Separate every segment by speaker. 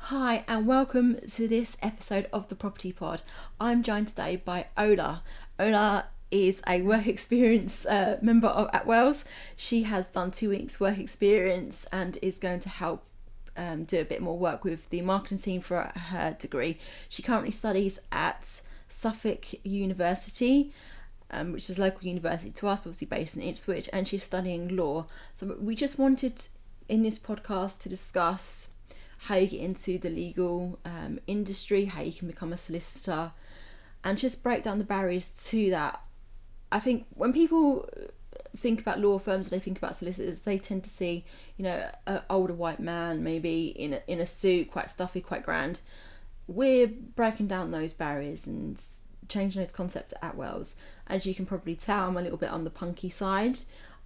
Speaker 1: Hi and welcome to this episode of the Property Pod. I'm joined today by Ola. Ola is a work experience member of Attwells. She has done 2 weeks work experience and is going to help do a bit more work with the marketing team for her degree. She currently studies at Suffolk University, which is a local university to us, obviously based in Ipswich, and she's studying law. So we just wanted in this podcast to discuss how you get into the legal industry, how you can become a solicitor, and just break down the barriers to that. I think when people think about law firms and they think about solicitors, they tend to see, an older white man maybe in a suit, quite stuffy, quite grand. We're breaking down those barriers and changing those concepts at Attwells. As you can probably tell, I'm a little bit on the punky side.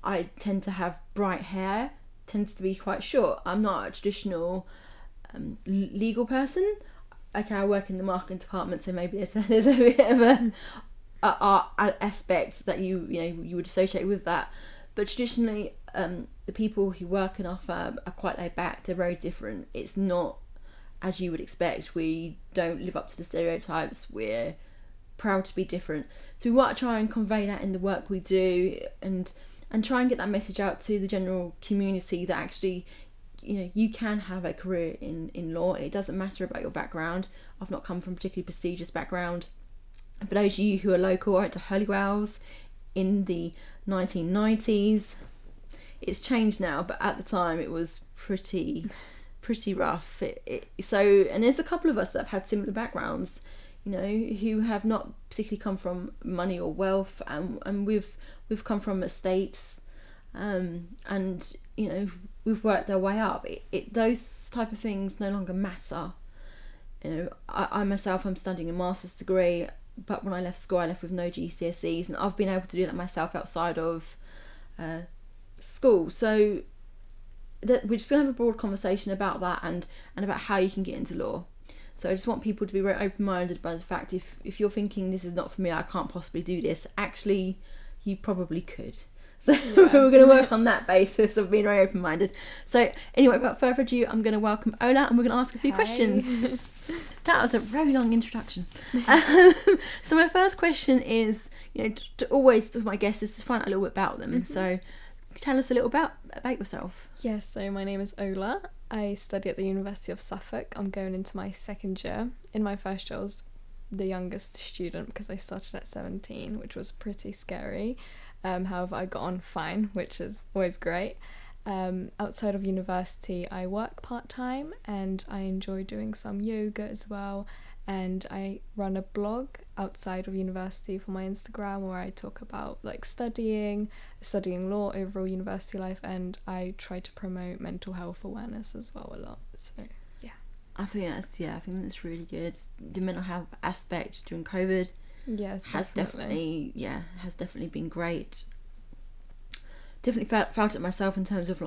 Speaker 1: I tend to have bright hair, tends to be quite short. I'm not a traditional legal person. Okay, I work in the marketing department, so maybe there's a bit of a aspect that you would associate with that. But traditionally, the people who work in our firm are quite laid back. They're very different. It's not as you would expect. We don't live up to the stereotypes. We're proud to be different. So we want to try and convey that in the work we do, and try and get that message out to the general community that actually, you can have a career in law. It doesn't matter about your background. I've not come from a particularly prestigious background. For those of you who are local, I went to Holywells in the 1990s. It's changed now, but at the time it was pretty rough. And there's a couple of us that have had similar backgrounds, who have not particularly come from money or wealth, and we've come from estates, and we've worked our way up. Those type of things no longer matter. I myself, I'm studying a master's degree, but when I left school, I left with no GCSEs, and I've been able to do that myself outside of school. So we're just going to have a broad conversation about that and about how you can get into law. So I just want people to be very open-minded by the fact if you're thinking this is not for me, I can't possibly do this, actually you probably could. So we're going to work on that basis of being very open-minded. So anyway, without further ado, I'm going to welcome Ola and we're going to ask a few questions. That was a very long introduction. So my first question is, to my guests is to find out a little bit about them. Mm-hmm. So tell us a little about yourself.
Speaker 2: Yes, so my name is Ola. I study at the University of Suffolk. I'm going into my second year. In my first year, I was the youngest student because I started at 17, which was pretty scary. However, I got on fine, which is always great. Outside of university, I work part-time and I enjoy doing some yoga as well. And I run a blog outside of university for my Instagram where I talk about studying law, overall university life, and I try to promote mental health awareness as well a lot. So yeah. I think
Speaker 1: that's really good. The mental health aspect during COVID has definitely been great. Definitely felt it myself in terms of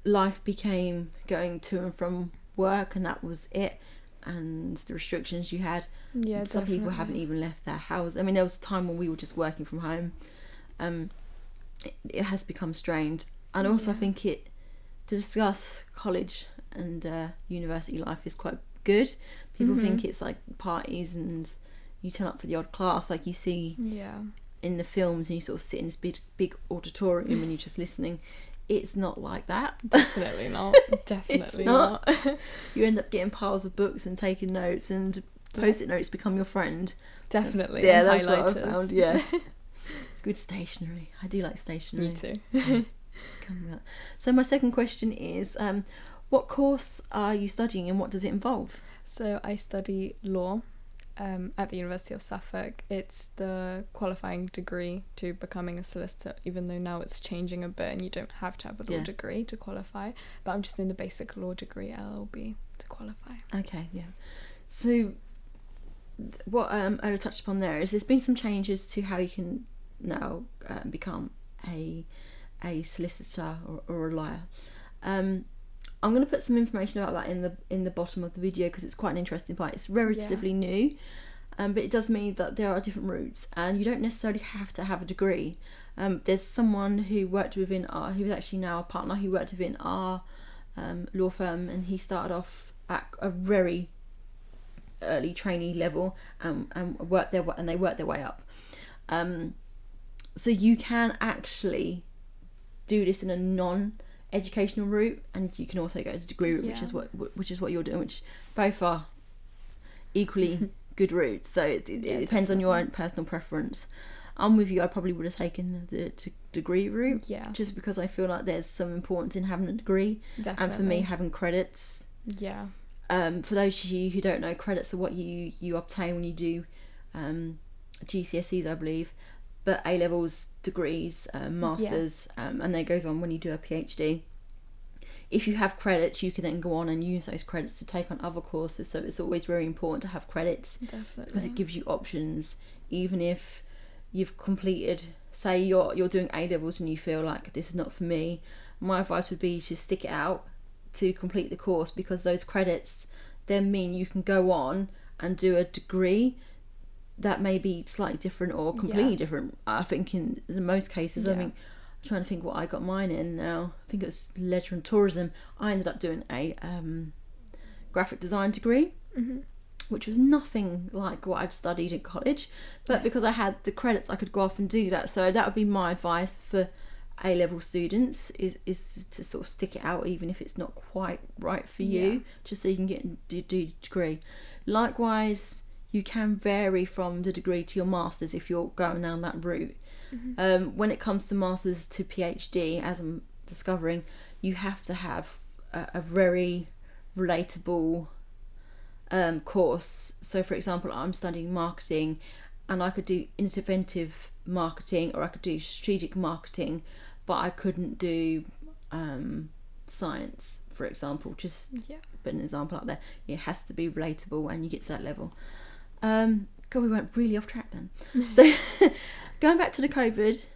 Speaker 1: life became going to and from work, and that was it, and the restrictions you had. Some people haven't even left their house. I mean, there was a time when we were just working from home. It has become strained, and also I think to discuss college and university life is quite good. People think it's like parties and you turn up for the odd class like you see in the films, and you sort of sit in this big auditorium and you're just listening. It's not like that.
Speaker 2: Definitely not. Definitely not.
Speaker 1: You end up getting piles of books and taking notes, and post-it notes become your friend.
Speaker 2: Definitely.
Speaker 1: That's what I found. Yeah. Good stationery. I do like stationery.
Speaker 2: Me too.
Speaker 1: So my second question is, what course are you studying and what does it involve?
Speaker 2: So I study law at the University of Suffolk. It's the qualifying degree to becoming a solicitor, even though now it's changing a bit and you don't have to have a law degree to qualify. But I'm just in the basic law degree, LLB, to qualify.
Speaker 1: Okay, yeah. So what Ola touched upon there is there's been some changes to how you can now become a solicitor or a lawyer. I'm going to put some information about that in the bottom of the video because it's quite an interesting part. It's relatively new, but it does mean that there are different routes, and you don't necessarily have to have a degree. There's someone who worked within he was actually now a partner who worked within our law firm, and he started off at a very early trainee level and they work their way up. So you can actually do this in a non-educational route, and you can also go to degree route, which is what you're doing, which both are equally good routes. So it depends on your own personal preference. I'm with you. I probably would have taken the degree route, just because I feel like there's some importance in having a degree, and for me having credits.
Speaker 2: Yeah.
Speaker 1: For those of you who don't know, credits are what you obtain when you do GCSEs, I believe, but A-levels, degrees, masters, and that goes on when you do a PhD. If you have credits, you can then go on and use those credits to take on other courses. So it's always very important to have credits, because it gives you options. Even if you've completed, say you're doing A-levels and you feel like this is not for me, my advice would be to stick it out to complete the course, because those credits then mean you can go on and do a degree that may be slightly different or completely different. I think in most cases, I mean, I'm trying to think what I got mine in now. I think it was leisure and tourism. I ended up doing a graphic design degree, which was nothing like what I'd studied at college, but because I had the credits, I could go off and do that. So that would be my advice for A-level students, is to sort of stick it out, even if it's not quite right for you, just so you can do the degree. Likewise, you can vary from the degree to your masters if you're going down that route. When it comes to masters to PhD, as I'm discovering, you have to have a very relatable course. So for example, I'm studying marketing, and I could do interventive marketing or I could do strategic marketing, but I couldn't do science, for example. Just put an example out there. It has to be relatable, and you get to that level. God, we went really off track then. So going back to the COVID,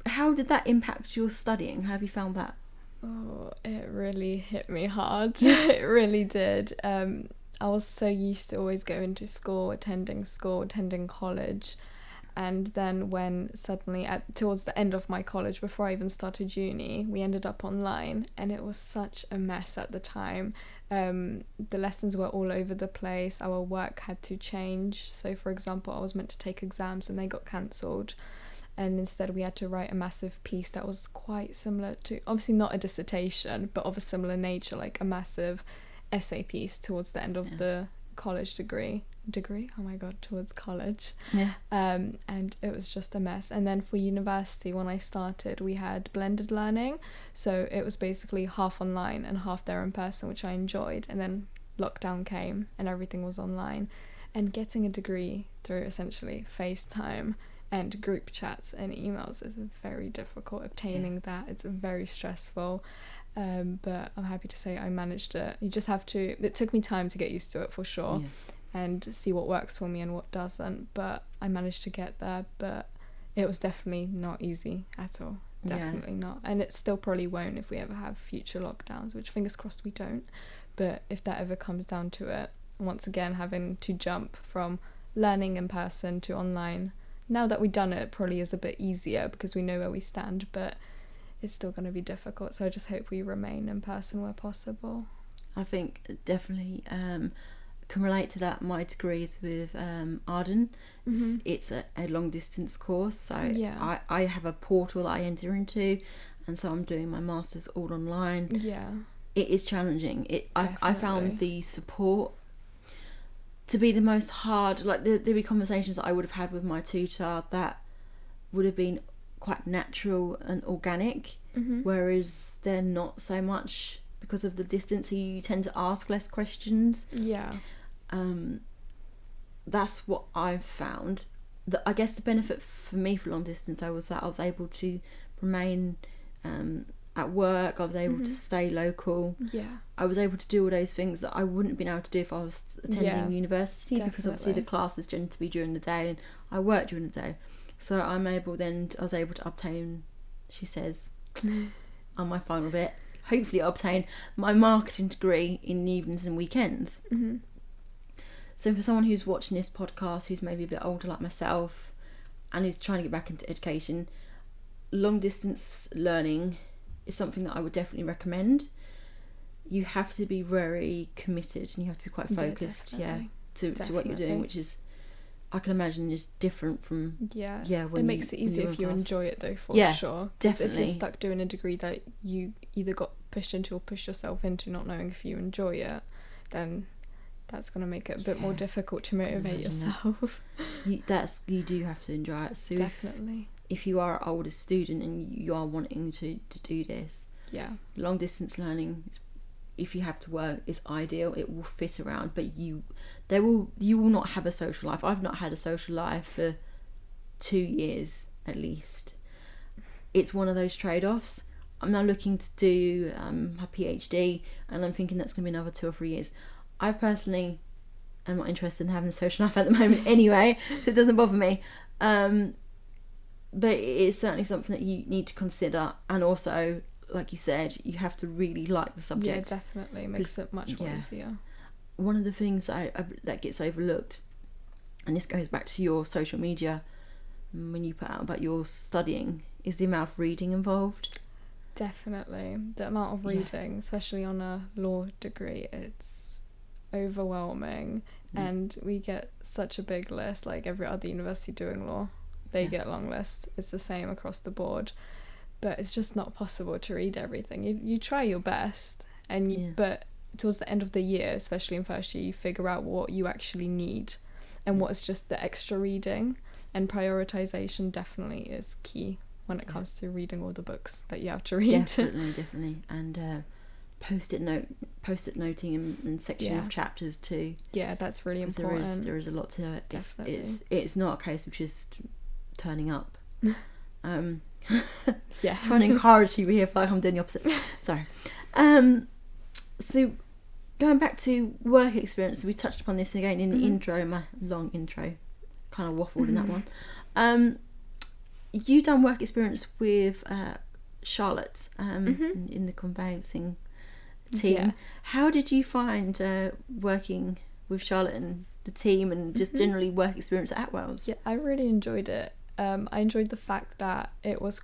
Speaker 1: how did that impact your studying? How have you found that?
Speaker 2: Oh, it really hit me hard. It really did. I was so used to always going to school, attending college, and then when suddenly towards the end of my college, before I even started uni, we ended up online, and it was such a mess at the time. The lessons were all over the place. Our work had to change. So for example, I was meant to take exams and they got cancelled, and instead we had to write a massive piece that was quite similar to, obviously not a dissertation, but of a similar nature, like a massive essay piece towards the end of the college degree, oh my god, towards college. And it was just a mess. And then for university, when I started, we had blended learning, so it was basically half online and half there in person, which I enjoyed. And then lockdown came and everything was online, and getting a degree through essentially FaceTime and group chats and emails is very difficult. Obtaining that, it's very stressful. But I'm happy to say I managed it. You just have to, it took me time to get used to it for sure, and see what works for me and what doesn't, but I managed to get there. But it was definitely not easy at all. Definitely not. And it still probably won't if we ever have future lockdowns, which fingers crossed we don't. But if that ever comes down to it, once again having to jump from learning in person to online, now that we've done it, probably is a bit easier because we know where we stand, but it's still going to be difficult. So I just hope we remain in person where possible.
Speaker 1: I think definitely can relate to that. My degree is with Arden. It's a long distance course, so I have a portal that I enter into, and so I'm doing my masters all online. It is challenging. I found the support to be the most hard. Like there'd be conversations that I would have had with my tutor that would have been quite natural and organic, whereas they're not so much because of the distance, so you tend to ask less questions. That's what I've found. I guess the benefit for me for long distance was that I was able to remain at work. I was able to stay local. I was able to do all those things that I wouldn't have been able to do if I was attending university, because obviously the classes tend to be during the day and I work during the day. So I was able to obtain, she says, on my final bit, hopefully obtain my marketing degree in the evenings and weekends. So for someone who's watching this podcast, who's maybe a bit older like myself and who's trying to get back into education, long distance learning is something that I would definitely recommend. you have to be very committed and you have to be quite focused, to what you're doing, which is, I can imagine, is different from
Speaker 2: it makes it easier if you enjoy it though, for sure.
Speaker 1: Definitely.
Speaker 2: If you're stuck doing a degree that you either got pushed into or pushed yourself into, not knowing if you enjoy it, then that's going to make it a bit more difficult to motivate yourself.
Speaker 1: You do have to enjoy it. So
Speaker 2: definitely,
Speaker 1: if you are an older student and you are wanting to do this, long distance learning, if you have to work, is ideal. It will fit around, but you will not have a social life. I've not had a social life for 2 years at least. It's one of those trade-offs. I'm now looking to do my PhD, and I'm thinking that's going to be another 2 or 3 years. I personally am not interested in having a social life at the moment anyway, so it doesn't bother me. But it is certainly something that you need to consider, and also, like you said, you have to really like the subject.
Speaker 2: Yeah, definitely. It makes it much more easier.
Speaker 1: One of the things that gets overlooked, and this goes back to your social media when you put out about your studying, is the amount of reading involved.
Speaker 2: Definitely. The amount of reading, especially on a law degree, it's overwhelming. And we get such a big list, like every other university doing law. They get long lists. It's the same across the board. But it's just not possible to read everything. You try your best, but towards the end of the year, especially in first year, you figure out what you actually need and what's just the extra reading. And prioritization definitely is key when it comes to reading all the books that you have to read.
Speaker 1: Definitely. And post-it noting and section of chapters too.
Speaker 2: Yeah, that's really important.
Speaker 1: There is a lot to it.
Speaker 2: Definitely.
Speaker 1: It's not a case of just turning up. Trying to encourage people here, feel like I'm doing the opposite. Sorry. So going back to work experience, we touched upon this again in the intro, my long intro, kind of waffled in that one. You done work experience with Charlotte in the conveyancing team. How did you find working with Charlotte and the team, and just generally work experience at Attwells?
Speaker 2: I really enjoyed it. I enjoyed the fact that it was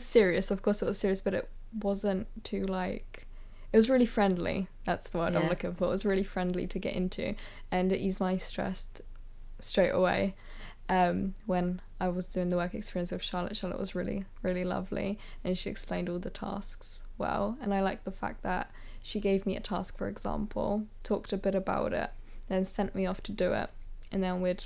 Speaker 2: serious, of course it was serious, but it wasn't too it was really friendly. That's the word I'm looking for. It was really friendly to get into, and it eased my stress straight away. When I was doing the work experience with Charlotte was really, really lovely, and she explained all the tasks well, and I liked the fact that she gave me a task, for example, talked a bit about it, then sent me off to do it, and then we'd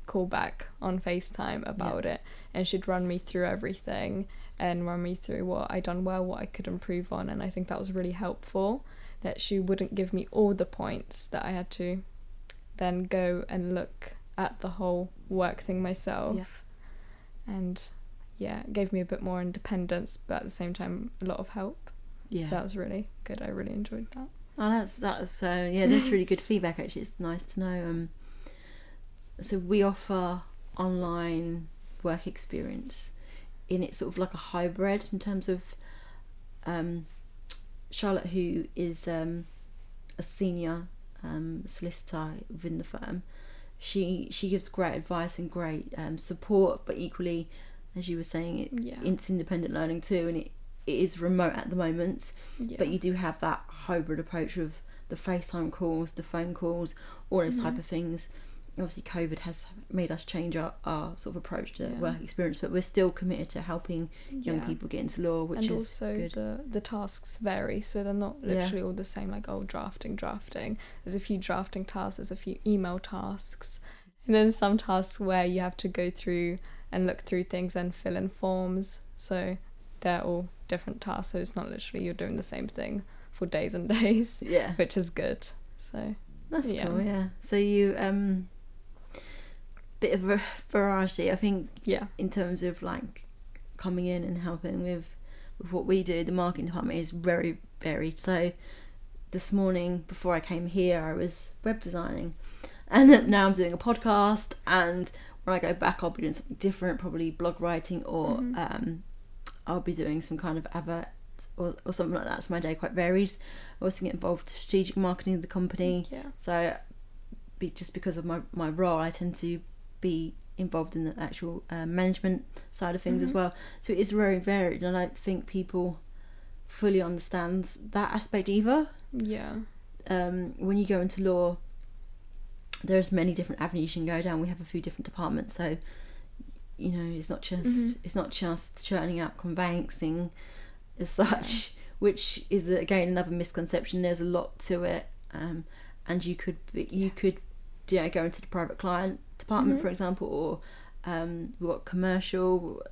Speaker 2: call back on FaceTime about it, and she'd run me through everything and run me through what I done well, what I could improve on, and I think that was really helpful, that she wouldn't give me all the points, that I had to then go and look at the whole work thing myself. And it gave me a bit more independence, but at the same time a lot of help. So that was really good. I really enjoyed that.
Speaker 1: That's really good feedback actually. It's nice to know. So we offer online work experience in it's sort of like a hybrid in terms of Charlotte, who is a senior solicitor within the firm. She gives great advice and great support, but equally, as you were saying, it's independent learning too, and it is remote at the moment, but you do have that hybrid approach of the FaceTime calls, the phone calls, all those type of things. Obviously COVID has made us change our sort of approach to work experience, but we're still committed to helping young people get into law, which is good.
Speaker 2: And also the tasks vary, so they're not literally all the same, like drafting. There's a few drafting tasks, there's a few email tasks, and then some tasks where you have to go through and look through things and fill in forms, so they're all different tasks, so it's not literally you're doing the same thing for days and days, which is good. So
Speaker 1: that's cool. So you bit of a variety, I think, in terms of like coming in and helping with what we do. The marketing department is very varied. So this morning before I came here, I was web designing, and now I'm doing a podcast, and when I go back I'll be doing something different, probably blog writing, or I'll be doing some kind of advert or something like that. So my day quite varies. I also get involved with strategic marketing of the company, so just because of my role, I tend to be involved in the actual management side of things as well. So it is very varied, and I think people fully understands that aspect either.
Speaker 2: Yeah.
Speaker 1: When you go into law, there's many different avenues you can go down. We have a few different departments, so you know, it's not just churning out conveyancing as such, which is again another misconception. There's a lot to it, and you could go into the private client department, for example, or we've got commercial,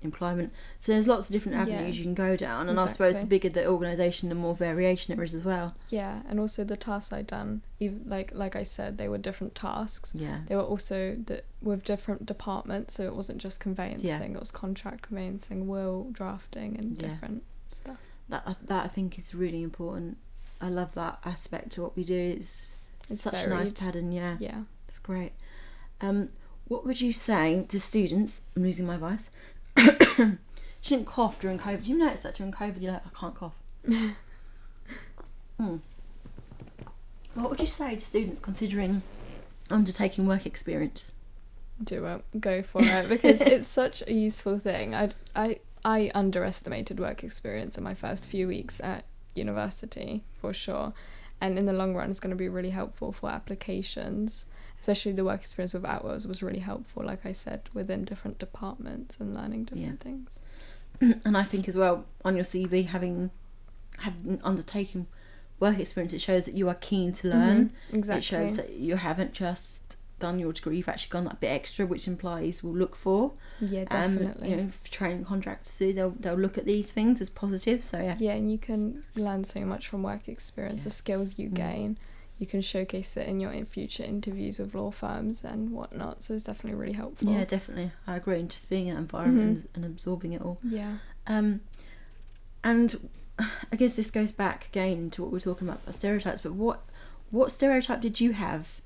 Speaker 1: employment. So there's lots of different avenues you can go down, and I suppose the bigger the organisation, the more variation there is as well.
Speaker 2: Yeah, and also the tasks I done, even like I said, they were different tasks.
Speaker 1: Yeah.
Speaker 2: They were also with different departments, so it wasn't just conveyancing. It was contract conveyancing, will drafting, and different stuff. That
Speaker 1: I think is really important. I love that aspect to what we do. It's such varied. A nice pattern. Yeah. It's great. What would you say to students? I'm losing my voice. Shouldn't cough during COVID. Do you notice that during COVID you're like, I can't cough? What would you say to students considering undertaking work experience?
Speaker 2: Do it. Go for it, because it's such a useful thing. I underestimated work experience in my first few weeks at university, for sure. And in the long run, it's going to be really helpful for applications. Especially the work experience with Attwells was really helpful, like I said, within different departments and learning different things.
Speaker 1: And I think as well, on your CV, having undertaken work experience, it shows that you are keen to learn.
Speaker 2: Exactly.
Speaker 1: It shows that you haven't just done your degree, you've actually gone that bit extra, which employees will look for.
Speaker 2: Yeah, definitely.
Speaker 1: You know, for training contractors too, they'll look at these things as positive. So yeah,
Speaker 2: and you can learn so much from work experience. The skills you gain, you can showcase it in your future interviews with law firms and whatnot, so it's definitely really helpful. Yeah,
Speaker 1: definitely, I agree. And just being in that environment and absorbing it all. And I guess this goes back again to what we were talking about stereotypes, but what stereotype did you have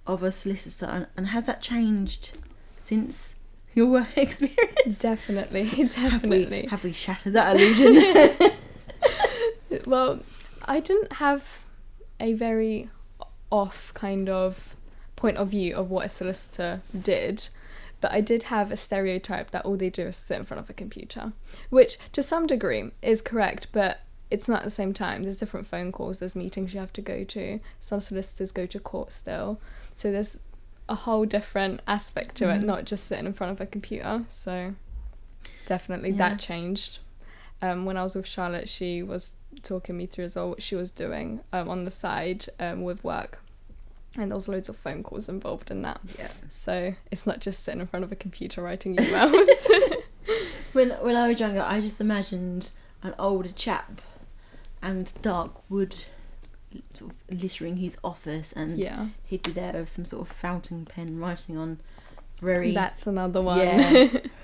Speaker 1: of a solicitor, and has that changed since your work experience?
Speaker 2: Definitely.
Speaker 1: Have we shattered that illusion?
Speaker 2: Well, I didn't have a very off kind of point of view of what a solicitor did, but I did have a stereotype that all they do is sit in front of a computer, which to some degree is correct, but it's not at the same time. There's different phone calls, there's meetings you have to go to, some solicitors go to court still, so there's a whole different aspect to it, not just sitting in front of a computer. So definitely that changed. When I was with Charlotte, she was talking me through as well what she was doing on the side with work, and there was loads of phone calls involved in that. So it's not just sitting in front of a computer writing emails.
Speaker 1: when I was younger, I just imagined an older chap and dark wood sort of littering his office, and he'd be there with some sort of fountain pen writing on
Speaker 2: that's another one.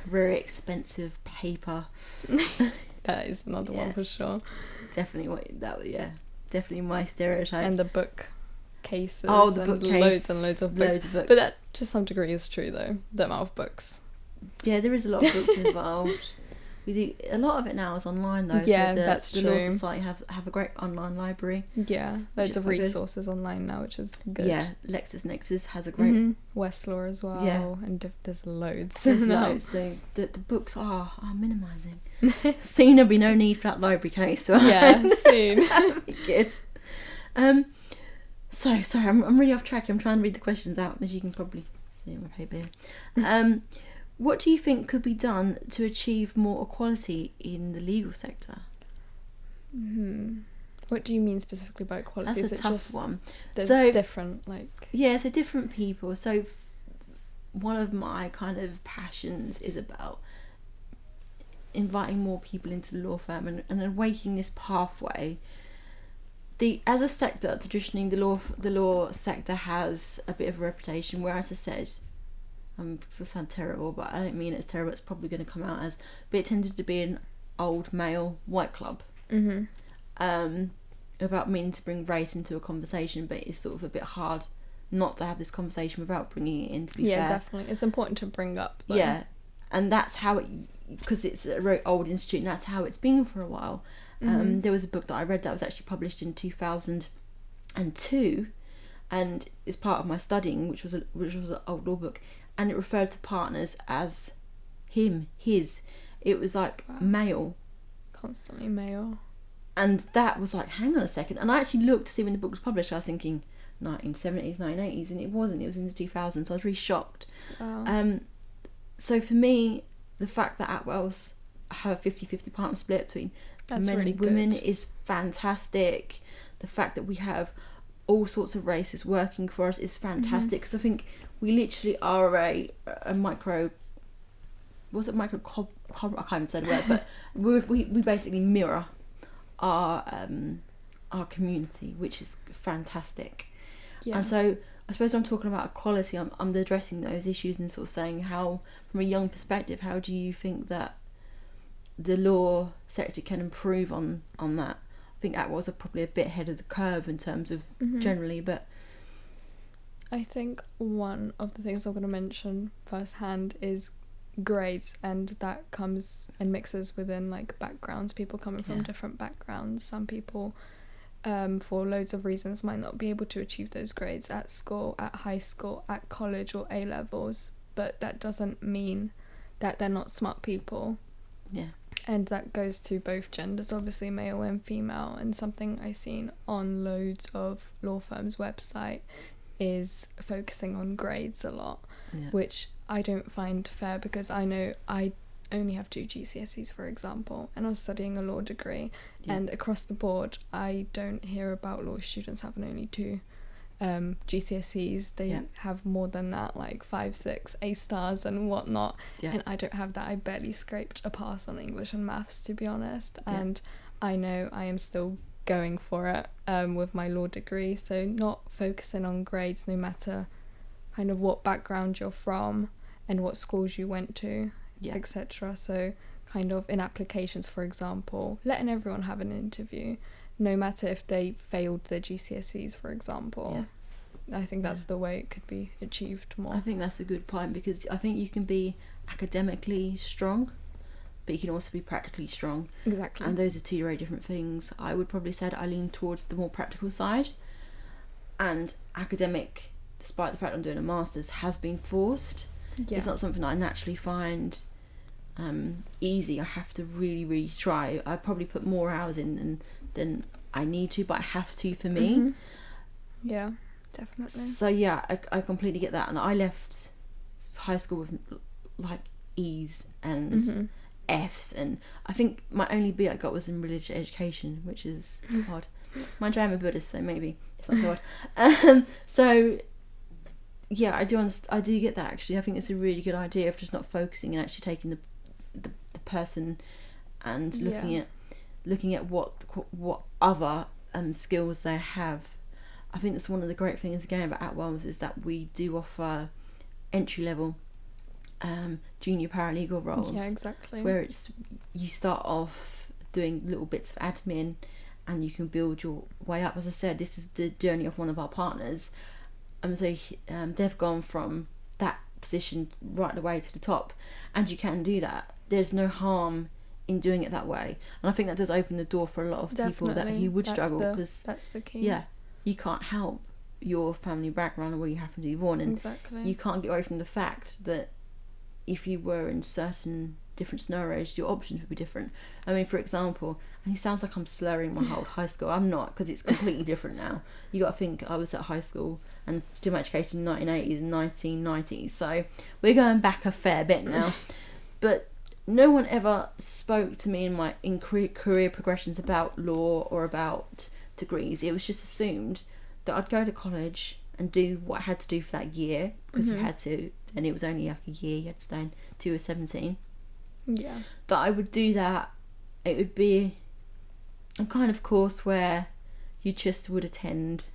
Speaker 1: Very expensive paper.
Speaker 2: That is another one for sure.
Speaker 1: Definitely definitely my stereotype.
Speaker 2: And the book cases.
Speaker 1: Oh, the bookcase.
Speaker 2: Loads of books. But that to some degree is true though, the amount of books. Yeah,
Speaker 1: there is a lot of books involved. We do a lot of it now is online though.
Speaker 2: Yeah,
Speaker 1: so
Speaker 2: that's true.
Speaker 1: The Law Society have a great online library.
Speaker 2: Yeah, loads of resources online now, which is good.
Speaker 1: Yeah, LexisNexis has a great
Speaker 2: Westlaw as well. Yeah, and there's loads.
Speaker 1: There's loads. So the books are minimising. Soon there'll be no need for that library case. So
Speaker 2: soon.
Speaker 1: That'd be good. So sorry, I'm really off track. I'm trying to read the questions out, as you can probably see on my paper here. What do you think could be done to achieve more equality in the legal sector?
Speaker 2: What do you mean specifically by equality?
Speaker 1: That's a tough one.
Speaker 2: There's different,
Speaker 1: so different people. So one of my kind of passions is about inviting more people into the law firm and then making this pathway. As a sector, traditionally the law sector has a bit of a reputation where, as I said, it's going to sound terrible, but I don't mean it's terrible, it's probably going to come out as, but it tended to be an old male white club. Without meaning to bring race into a conversation, but it's sort of a bit hard not to have this conversation without bringing it in, to be fair.
Speaker 2: Yeah, definitely. It's important to bring up.
Speaker 1: Yeah, and that's how because it's a very old institute, and that's how it's been for a while. There was a book that I read that was actually published in 2002, and it's part of my studying, which was an old law book, and it referred to partners as him, his. It was like male
Speaker 2: constantly male.
Speaker 1: And that was like, hang on a second. And I actually looked to see when the book was published. I was thinking 1970s, 1980s, and it wasn't. It was in the 2000s. I was really shocked.
Speaker 2: Wow.
Speaker 1: So for me, the fact that Attwells have a 50-50 partner split between
Speaker 2: That's
Speaker 1: men
Speaker 2: really
Speaker 1: and women
Speaker 2: good.
Speaker 1: is fantastic. The fact that we have all sorts of races working for us is fantastic, because I think we literally are a micro... Was it micro... I can't even say the word, but we basically mirror our community, which is fantastic.
Speaker 2: Yeah.
Speaker 1: And so I suppose I'm talking about equality. I'm addressing those issues and sort of saying how, from a young perspective, how do you think that the law sector can improve on that? I think Attwells are probably a bit ahead of the curve in terms of generally, but
Speaker 2: I think one of the things I'm going to mention firsthand is grades, and that comes and mixes within like backgrounds, people coming from different backgrounds. Some people for loads of reasons might not be able to achieve those grades at school, at high school, at college or A levels, but that doesn't mean that they're not smart people.
Speaker 1: Yeah.
Speaker 2: And that goes to both genders, obviously male and female. And something I've seen on loads of law firms' website is focusing on grades a lot, which I don't find fair, because I know I only have 2 GCSEs, for example, and I was studying a law degree, and across the board I don't hear about law students having only 2 GCSEs. They have more than that, like 5, 6 A stars and whatnot, and I don't have that. I barely scraped a pass on English and maths, to be honest, and I know I am still going for it with my law degree. So not focusing on grades, no matter kind of what background you're from and what schools you went to, etc. So kind of in applications, for example, letting everyone have an interview, no matter if they failed their GCSEs, for example. I think that's the way it could be achieved more.
Speaker 1: I think that's a good point, because I think you can be academically strong, but you can also be practically strong.
Speaker 2: Exactly.
Speaker 1: And those are 2 very different things. I would probably say that I lean towards the more practical side, and academic, despite the fact I'm doing a master's, has been forced. It's not something that I naturally find easy. I have to really, really try. I probably put more hours in than I need to, but I have to for me.
Speaker 2: Yeah, definitely.
Speaker 1: So yeah, I completely get that. And I left high school with like E's and F's, and I think my only B I got was in religious education, which is odd. Mind you, I'm a Buddhist, so maybe it's not so odd. So yeah, I do get that, actually. I think it's a really good idea of just not focusing and actually taking the person and looking at what other skills they have. I think that's one of the great things again about Attwells, is that we do offer entry level junior paralegal roles.
Speaker 2: Yeah, exactly.
Speaker 1: Where it's, you start off doing little bits of admin and you can build your way up. As I said, this is the journey of one of our partners. So they've gone from that position right the way to the top, and you can do that. There's no harm in doing it that way, and I think that does open the door for a lot of people that you would struggle, because
Speaker 2: that's the key.
Speaker 1: Yeah, you can't help your family background or where you happen to be born, and you can't get away from the fact that if you were in certain different scenarios, your options would be different. I mean, for example, and it sounds like I'm slurring my whole high school. I'm not, because it's completely different now. You got to think, I was at high school and did my education in the 1980s and 1990s, so we're going back a fair bit now. But no one ever spoke to me in career progressions about law or about degrees. It was just assumed that I'd go to college and do what I had to do for that year, because you had to, and it was only like a year you had to stay until you were 17.
Speaker 2: Yeah.
Speaker 1: That I would do that. It would be a kind of course where you just would attend,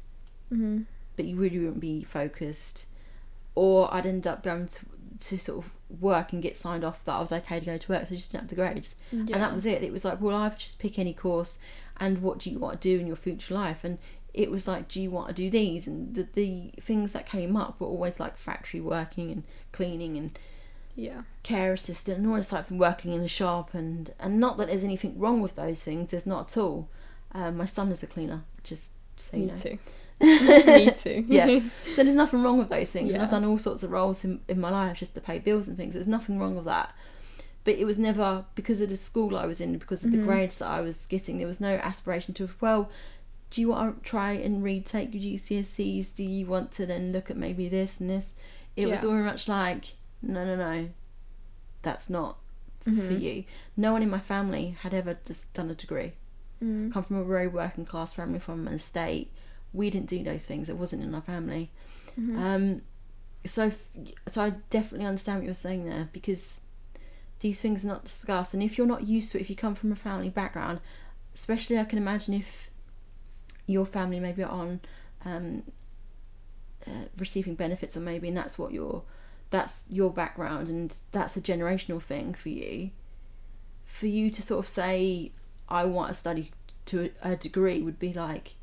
Speaker 1: but you really wouldn't be focused. Or I'd end up going to sort of work and get signed off that I was okay to go to work, so I just didn't have the grades. And that was it. It was like, well, I've just pick any course, and what do you want to do in your future life? And it was like, do you want to do these? And the things that came up were always like factory working and cleaning and care assistant and all this type of working in a shop, and not that there's anything wrong with those things, there's not at all. My son is a cleaner, just so you know.
Speaker 2: Me too. Me too.
Speaker 1: Yeah, so there's nothing wrong with those things. And I've done all sorts of roles in my life just to pay bills and things. There's nothing wrong with that, but it was never because of the school I was in, because of the grades that I was getting. There was no aspiration to, well, do you want to try and retake your GCSEs? Do you want to then look at maybe this and this? It was very much like, no, that's not for you. No one in my family had ever just done a degree. Come from a very working class family, from an estate. We didn't do those things. It wasn't in our family. So I definitely understand what you're saying there, because these things are not discussed. And if you're not used to it, if you come from a family background, especially, I can imagine if your family maybe are on receiving benefits, or maybe, and that's your background, and that's a generational thing for you to sort of say, I want to study to a degree, would be like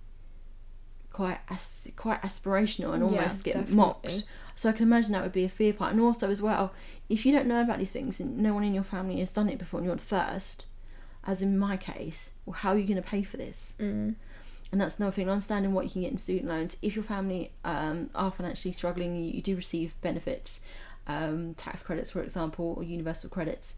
Speaker 1: quite aspirational and almost get mocked. So I can imagine that would be a fear part. And also as well, if you don't know about these things and no one in your family has done it before and you're the first, as in my case, well, how are you going to pay for this? And that's another thing, understanding what you can get in student loans. If your family are financially struggling, you do receive benefits, tax credits, for example, or universal credits.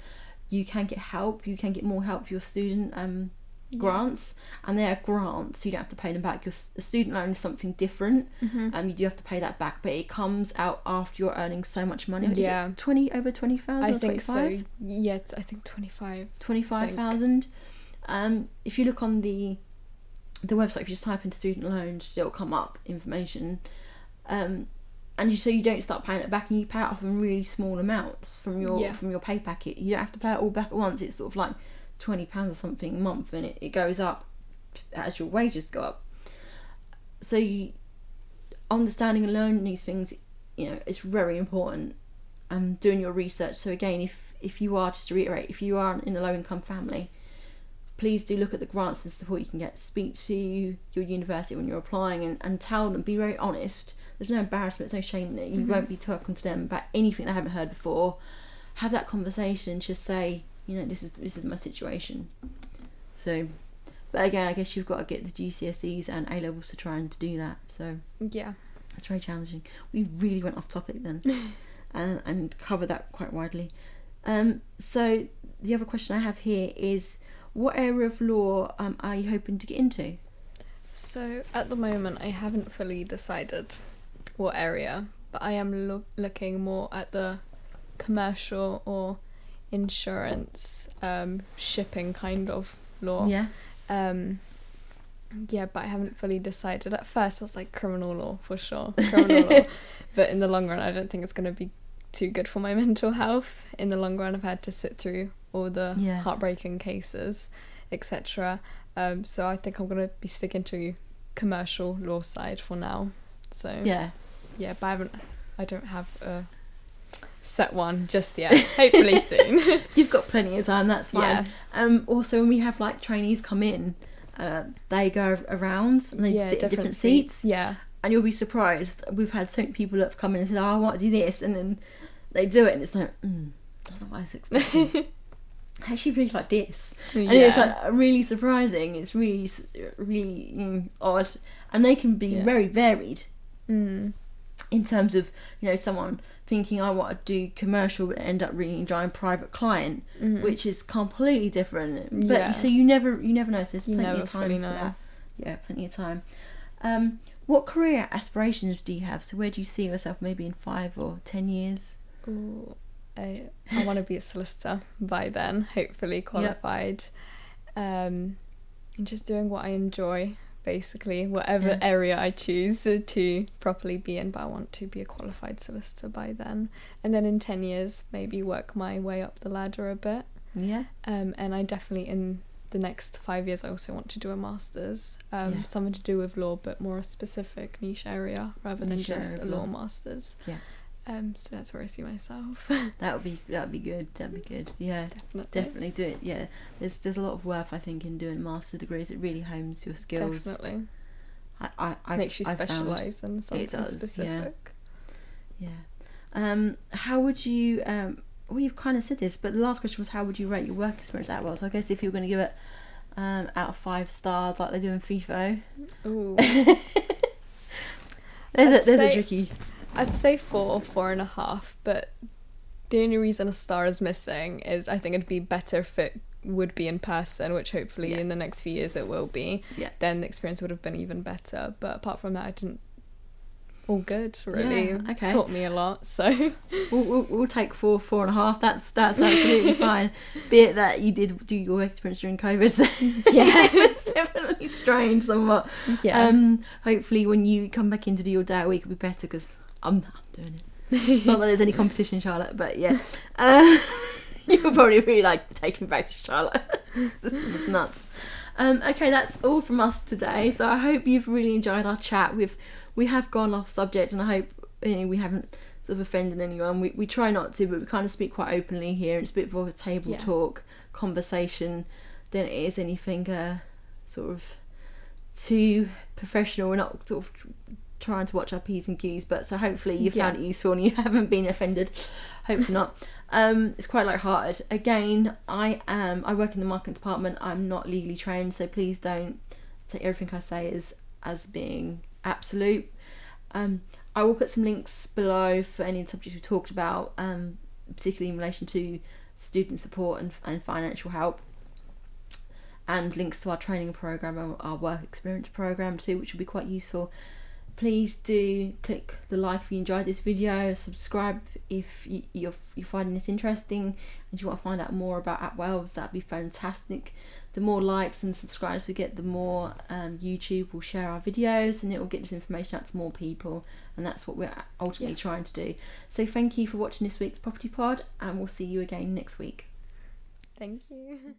Speaker 1: You can get help. You can get more help for your student grants, and they are grants, so you don't have to pay them back. Your student loan is something different. You do have to pay that back, but it comes out after you're earning so much money. Is it over 20,000?
Speaker 2: I think 25? So. Yeah, I think
Speaker 1: 25,000. If you look on the website, if you just type in student loans, it'll come up information. And so you don't start paying it back, and you pay it off in really small amounts from your pay packet. You don't have to pay it all back at once. It's sort of like £20 or something a month, and it goes up as your wages go up. So understanding and learning these things, it's very important. Doing your research. So again, if you are, just to reiterate, if you are in a low income family, please do look at the grants and support you can get. Speak to your university when you're applying, and tell them, be very honest. There's no embarrassment, there's no shame in it. You won't be talking to them about anything they haven't heard before. Have that conversation, just say, this is my situation. So, but again, I guess you've got to get the GCSEs and A levels to try and to do that. So
Speaker 2: yeah,
Speaker 1: that's very challenging. We really went off topic then, and covered that quite widely. So the other question I have here is, what area of law are you hoping to get into?
Speaker 2: So at the moment, I haven't fully decided what area, but I am looking more at the commercial or insurance, shipping kind of law. But I haven't fully decided. At first I was like, criminal law for sure, criminal law, but in the long run I don't think it's going to be too good for my mental health. In the long run, I've had to sit through all the heartbreaking cases, etc. So I think I'm going to be sticking to commercial law side for now. So but I don't have a set one just yet. Hopefully soon.
Speaker 1: You've got plenty of time, that's fine. Also, when we have like trainees come in, they go around and they sit in different seats, and you'll be surprised. We've had so many people that have come in and said, I want to do this, and then they do it and it's like, that's not what I was expecting. I actually really like this, and it's like really surprising. It's really odd, and they can be very varied in terms of someone thinking, I want to do commercial, but end up really enjoying private client, which is completely different. But so you never know. So there's plenty of time for that. Yeah, plenty of time. What career aspirations do you have? So where do you see yourself maybe in 5 or 10 years?
Speaker 2: Ooh, I want to be a solicitor by then, hopefully qualified, and just doing what I enjoy, basically, whatever area I choose to properly be in. But I want to be a qualified solicitor by then, and then in 10 years maybe work my way up the ladder a bit. And I definitely, in the next 5 years, I also want to do a master's, something to do with law, but more a specific niche area rather than just a law master's. So that's where I see myself.
Speaker 1: That would be good. Yeah, definitely do it. Yeah, there's a lot of worth, I think, in doing master degrees. It really hones your skills. Definitely. I makes you specialise in something specific. How would you? Well, you've kind of said this, but the last question was, how would you rate your work experience at Attwells? So I guess if you were going to give it out of 5 stars, like they do in FIFO. Ooh. there's a tricky.
Speaker 2: I'd say 4.5, but The only reason a star is missing is I think it'd be better if it would be in person, which hopefully in the next few years it will be. Then the experience would have been even better. But apart from that, I didn't. All good, really. Taught me a lot, so
Speaker 1: we'll take 4.5. That's absolutely fine. Be it that you did do your experience during COVID, so it's definitely strained somewhat. Hopefully when you come back in to do your day a week, it'll be better, because I'm doing it. Not that there's any competition, Charlotte, but you'll probably be like, take me back to Charlotte. It's nuts. Okay, that's all from us today, so I hope you've really enjoyed our chat. We have gone off subject, and I hope we haven't sort of offended anyone. We try not to, but we kind of speak quite openly here. It's a bit more of a table talk conversation than it is anything sort of too professional. We're not sort of trying to watch our P's and Q's, but so hopefully you found it useful and you haven't been offended. Hopefully not. It's quite light-hearted. Again, I work in the marketing department. I'm not legally trained, so please don't take everything I say as being absolute. I will put some links below for any of the subjects we talked about, particularly in relation to student support and financial help, and links to our training program and our work experience program too, which will be quite useful. Please do click the like if you enjoyed this video, subscribe if you're finding this interesting and you want to find out more about Attwells. That'd be fantastic. The more likes and subscribes we get, the more YouTube will share our videos, and it will get this information out to more people, and that's what we're ultimately trying to do. So thank you for watching this week's Property Pod, and we'll see you again next week.
Speaker 2: Thank you.